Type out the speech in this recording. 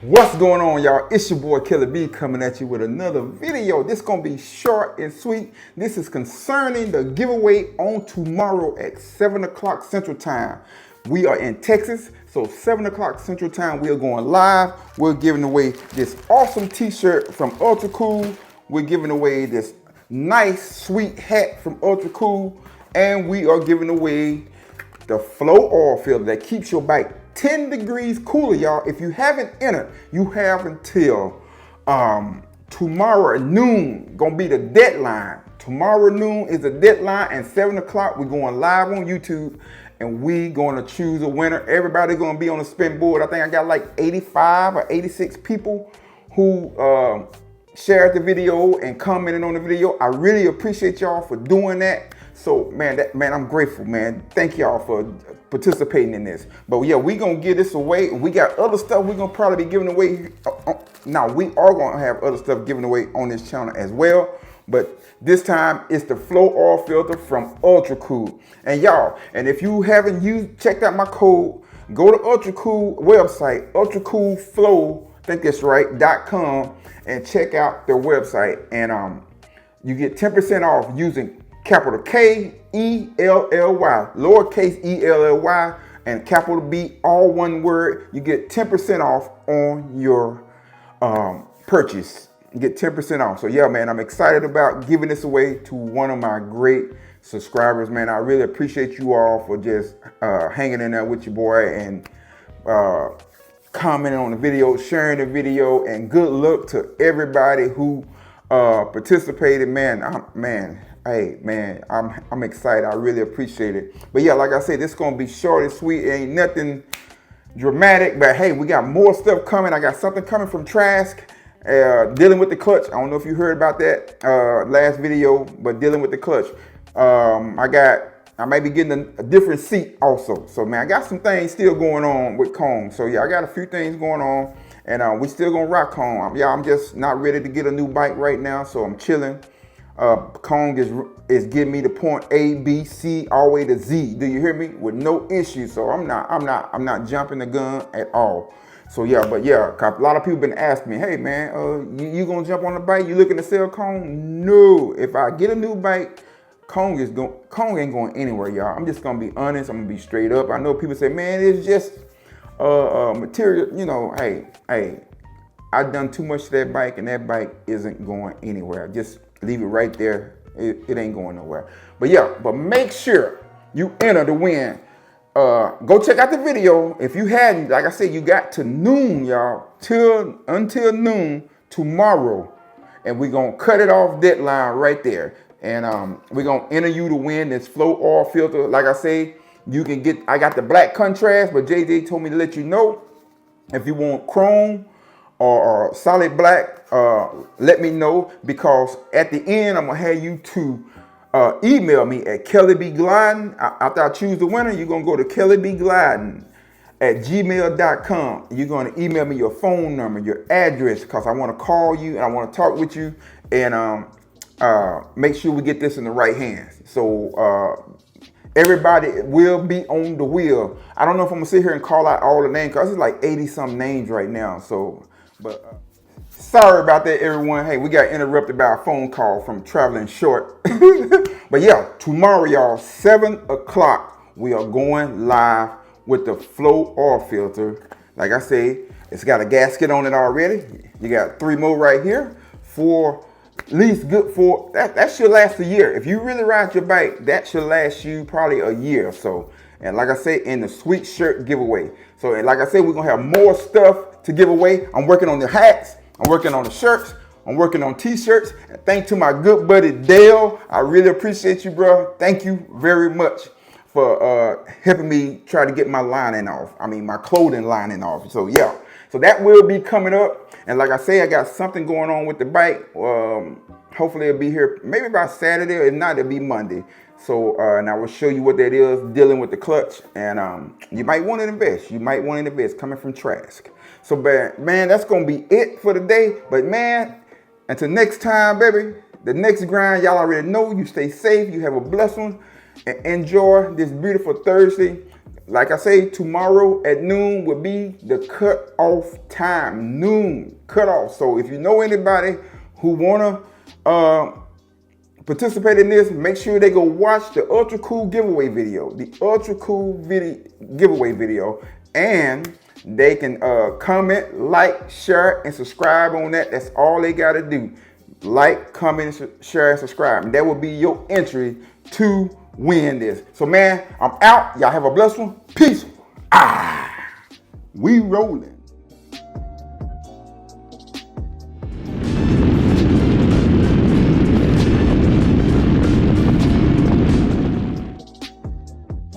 What's going on, y'all? It's your boy Killer B coming at you with another video. This gonna be short and sweet. This is concerning the giveaway on tomorrow at 7 o'clock Central Time. We are in Texas, so 7 o'clock Central Time, we are going live. We're giving away this awesome t-shirt from Ultracool. We're giving away this nice, sweet hat from Ultracool. And we are giving away the Flow Oil Filter that keeps your bike 10 degrees cooler, y'all. If you haven't entered, you have until tomorrow at noon. Gonna be the deadline. Tomorrow noon is the deadline, and 7 o'clock we're going live on YouTube, and we gonna choose a winner. Everybody gonna be on the spin board. I think I got like 85 or 86 people who shared the video and commented on the video. I really appreciate y'all for doing that. So man, I'm grateful, man. Thank y'all for participating in this. But yeah, we gonna give this away. We got other stuff we gonna probably be giving away. Now we are gonna have other stuff given away on this channel as well. But this time it's the Flow Oil Filter from Ultracool. And y'all, and if you haven't checked out my code, go to Ultracool website, ultracoolflow, I think that's right, .com, and check out their website. And you get 10% off using capital K-E-L-L-Y, lowercase E-L-L-Y, and capital B, all one word. You get 10% off on your purchase. You get 10% off. So yeah, man, I'm excited about giving this away to one of my great subscribers, man. I really appreciate you all for just hanging in there with your boy and commenting on the video, sharing the video, and good luck to everybody who participated, man. Hey man, I'm excited. I really appreciate it. But yeah, like I said, this is gonna be short and sweet. It ain't nothing dramatic, but hey, we got more stuff coming. I got something coming from Trask, dealing with the clutch. I don't know if you heard about that last video, but dealing with the clutch. I might be getting a different seat also. So man, I got some things still going on with Khrome. So yeah, I got a few things going on, and we still gonna rock Khrome. Yeah, I'm just not ready to get a new bike right now, so I'm chilling. Khrome is giving me the point A, B, C, all the way to Z. Do you hear me? With no issues. So I'm not jumping the gun at all. So yeah, but yeah, a lot of people been asking me, hey man, you gonna jump on the bike? You looking to sell Khrome? No. If I get a new bike, Khrome ain't going anywhere, y'all. I'm just gonna be honest. I'm gonna be straight up. I know people say, man, it's just material. You know, hey, I've done too much to that bike, and that bike isn't going anywhere. Just leave it right there. It ain't going nowhere. But yeah, but make sure you enter to win. Go check out the video. If you hadn't, like I said, you got to noon, y'all, until noon tomorrow, and we're gonna cut it off deadline right there. And we're gonna enter you to win this Flow Oil Filter. Like I say, you can get. I got the black contrast, but JJ told me to let you know if you want chrome or solid black, let me know, because at the end I'm gonna have you to email me at kellybglidden. After I choose the winner, you're gonna go to kellybglidden@gmail.com. You're gonna email me your phone number, your address, because I want to call you and I want to talk with you, and make sure we get this in the right hands. So everybody will be on the wheel. I don't know if I'm gonna sit here and call out all the names, because it's like 80 some names right now. So, but sorry about that, everyone. Hey, we got interrupted by a phone call from Traveling Short. But yeah, tomorrow, y'all, 7 o'clock, we are going live with the Flow Oil Filter. Like I say, it's got a gasket on it already. You got 3 more right here for at least good for, that should last a year. If you really ride your bike, that should last you probably a year or so. And like I said, in the sweet shirt giveaway. So, and like I said, we're gonna have more stuff to give away. I'm working on the hats, I'm working on the shirts, I'm working on t-shirts. And thanks to my good buddy Dale. I really appreciate you, bro. Thank you very much for helping me try to get my lining off. I mean, my clothing lining off. So yeah, so that will be coming up. And like I say, I got something going on with the bike. Hopefully it'll be here maybe by Saturday, or if not, it'll be Monday. So, and I will show you what that is, dealing with the clutch. And you might want to invest. You might want to invest, coming from Trask. So, man, that's going to be it for today. But, man, until next time, baby, the next grind, y'all already know. You stay safe. You have a blessed one. And enjoy this beautiful Thursday. like I say, tomorrow at noon will be the cut-off time. Noon, cut-off. So if you know anybody who wanna participate in this, make sure they go watch the Ultracool giveaway video. The Ultracool giveaway video. And they can comment, like, share, and subscribe on that. That's all they gotta do. Like, comment, share, and subscribe. And that will be your entry to win this. So man, I'm out. Y'all have a blessed one. Peace. We rolling.